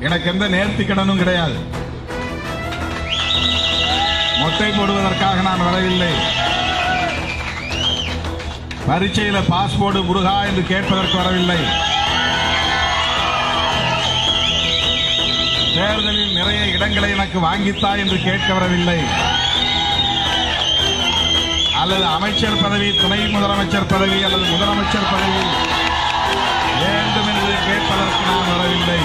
எனக்கு எந்த நேர்த்திக்கடனும் கிடையாது. மொட்டை போடுவதற்காக நான் வரவில்லை. பரீட்சையில பாஸ்போர்ட் முருகா என்று கேட்பதற்கு வரவில்லை. தேர்தலில் நிறைய இடங்களை எனக்கு வாங்கித்தா என்று கேட்க வரவில்லை. அல்லது அமைச்சர் பதவி, துணை முதலமைச்சர் பதவி அல்லது முதலமைச்சர் பதவி வேண்டும் என்று கேட்பதற்கு நான் வரவில்லை.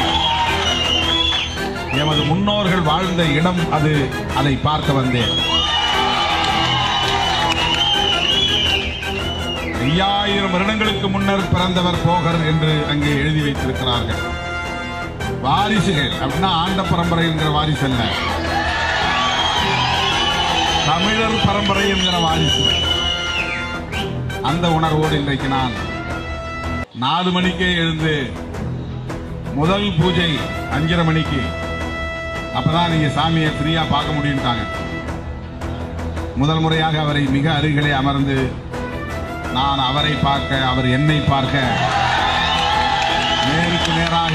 எமது முன்னோர்கள் வாழ்ந்த இடம் அது, அதை பார்க்க வந்தேன். 5000 வருடங்களுக்கு முன்னர் பிறந்தவர் போகர் என்று அங்கே எழுதி வைத்திருக்கிறார்கள். வாரிசுகள் அப்படின்னா ஆண்ட பரம்பரை என்கிற வாரிசு அல்ல, தமிழர் பரம்பரை என்கிற வாரிசு. அந்த உணர்வோடு இன்றைக்கு நான் 4 மணிக்கே எழுந்து முதல் பூஜை 5:30 மணிக்கு, அப்பதான் நீங்க சாமியை ஃப்ரீயா பார்க்க முடியும்ட்டாங்க. முதல் முறையாக அவரை மிக அருகிலே அமர்ந்து நான் அவரை பார்க்க, அவர் என்னை பார்க்க நேருக்கு நேராக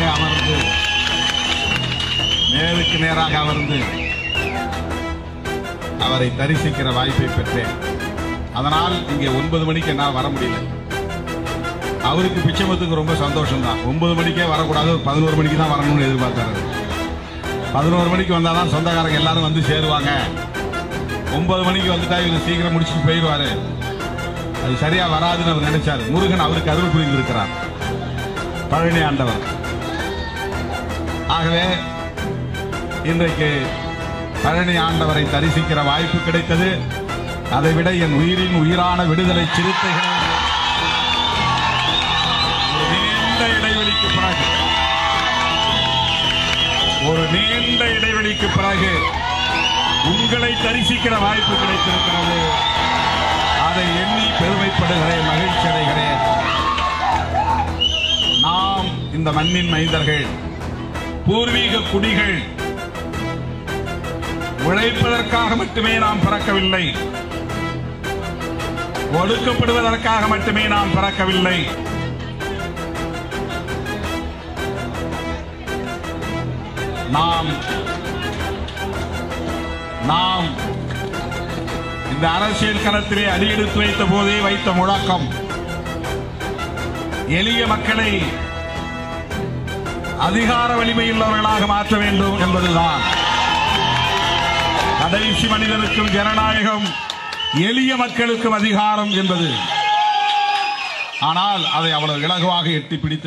அமர்ந்து அவரை தரிசிக்கிற வாய்ப்பை பெற்றேன். அதனால் இங்கே 9 மணிக்கு என்னால் வர முடியல. அவருக்கு பிச்சமத்துக்கு ரொம்ப சந்தோஷம் தான். 9 மணிக்கே வரக்கூடாது, 11 மணிக்கு தான் வரணும்னு எதிர்பார்த்தாரு. 11 மணிக்கு வந்தாதான் சொந்தக்காரங்க எல்லாரும் வந்து சேருவாங்க. 9 மணிக்கு வந்துட்டா இவங்க சீக்கிரம் முடிச்சுட்டு போயிடுவாரு, அது சரியா வராதுன்னு அவர் நினைச்சாரு. முருகன் அவருக்கு அருள் புரிந்திருக்கிறார், பழனி ஆண்டவர். ஆகவே இன்றைக்கு பழனி ஆண்டவரை தரிசிக்கிற வாய்ப்பு கிடைத்தது. அதைவிட என் உயிரின் உயிரான விடுதலை சிறுத்தைகள் ஒரு நீண்ட இடைவெளிக்கு பிறகு உங்களை தரிசிக்கிற வாய்ப்பு கிடைத்திருக்கிறது. அதை எண்ணி பெருமைப்படுகிறேன், மகிழ்ச்சி அடைகிறேன். நாம் இந்த மண்ணின் மைந்தர்கள், பூர்வீக குடிகள். உழைப்பதற்காக மட்டுமே நாம் பிறக்கவில்லை, ஒடுக்கப்படுவதற்காக மட்டுமே நாம் பிறக்கவில்லை. நாம் இந்த அரசியல் களத்திலே அடியெடுத்து வைத்த போதே வைத்த முழக்கம் எளிய மக்களை அதிகார வலிமையுள்ளவர்களாக மாற்ற வேண்டும் என்பதுதான். கடைசி மனிதனுக்கும் ஜனநாயகம், எளிய மக்களுக்கும் அதிகாரம் என்பது. ஆனால் அதை அவ்வளவு இலகுவாக எட்டி பிடித்து